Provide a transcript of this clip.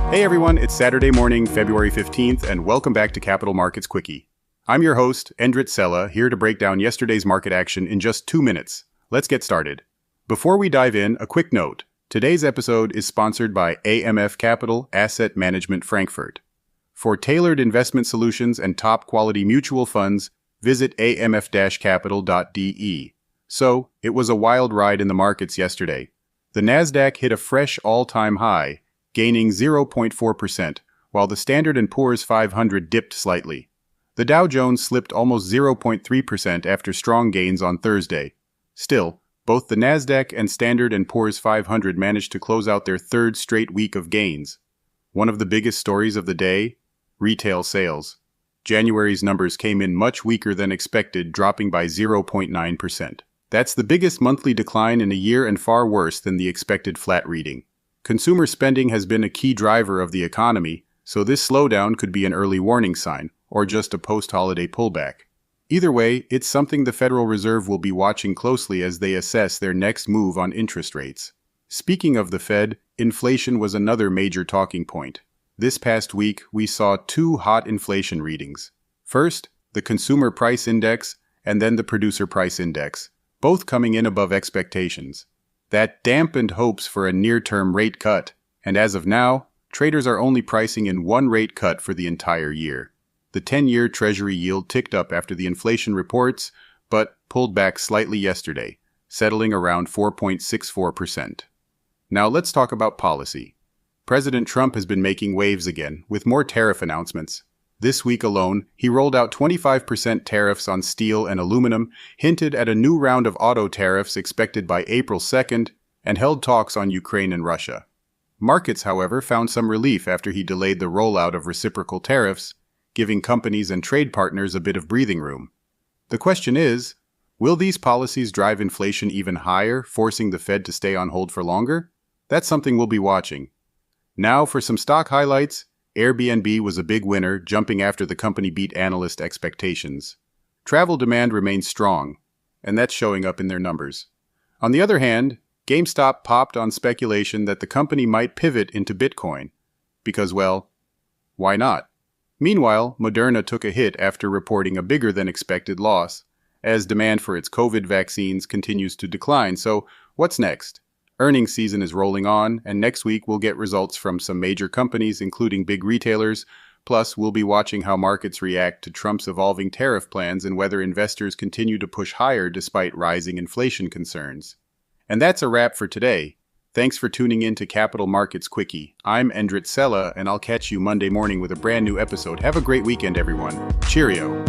Hey everyone, it's Saturday morning, February 15th, and welcome back to Capital Markets Quickie. I'm your host, Endrit Sella, here to break down yesterday's market action in just 2 minutes. Let's get started. Before we dive in, a quick note. Today's episode is sponsored by AMF Capital Asset Management Frankfurt. For tailored investment solutions and top-quality mutual funds, visit amf-capital.de. So, it was a wild ride in the markets yesterday. The Nasdaq hit a fresh all-time high, gaining 0.4%, while the Standard & Poor's 500 dipped slightly. The Dow Jones slipped almost 0.3% after strong gains on Thursday. Still, both the Nasdaq and Standard & Poor's 500 managed to close out their third straight week of gains. One of the biggest stories of the day? Retail sales. January's numbers came in much weaker than expected, dropping by 0.9%. That's the biggest monthly decline in a year and far worse than the expected flat reading. Consumer spending has been a key driver of the economy, so this slowdown could be an early warning sign, or just a post-holiday pullback. Either way, it's something the Federal Reserve will be watching closely as they assess their next move on interest rates. Speaking of the Fed, inflation was another major talking point. This past week, we saw two hot inflation readings. First, the Consumer Price Index, and then the Producer Price Index, both coming in above expectations. That dampened hopes for a near-term rate cut, and as of now, traders are only pricing in one rate cut for the entire year. The 10-year Treasury yield ticked up after the inflation reports, but pulled back slightly yesterday, settling around 4.64%. Now let's talk about policy. President Trump has been making waves again, with more tariff announcements. This week alone, he rolled out 25% tariffs on steel and aluminum, hinted at a new round of auto tariffs expected by April 2nd, and held talks on Ukraine and Russia. Markets, however, found some relief after he delayed the rollout of reciprocal tariffs, giving companies and trade partners a bit of breathing room. The question is, will these policies drive inflation even higher, forcing the Fed to stay on hold for longer? That's something we'll be watching. Now for some stock highlights. Airbnb was a big winner, jumping after the company beat analyst expectations. Travel demand remains strong, and that's showing up in their numbers. On the other hand, GameStop popped on speculation that the company might pivot into Bitcoin. Because, well, why not? Meanwhile, Moderna took a hit after reporting a bigger-than-expected loss, as demand for its COVID vaccines continues to decline. So, what's next? Earnings season is rolling on, and next week we'll get results from some major companies, including big retailers. Plus, we'll be watching how markets react to Trump's evolving tariff plans and whether investors continue to push higher despite rising inflation concerns. And that's a wrap for today. Thanks for tuning in to Capital Markets Quickie. I'm Endrit Sella, and I'll catch you Monday morning with a brand new episode. Have a great weekend, everyone. Cheerio.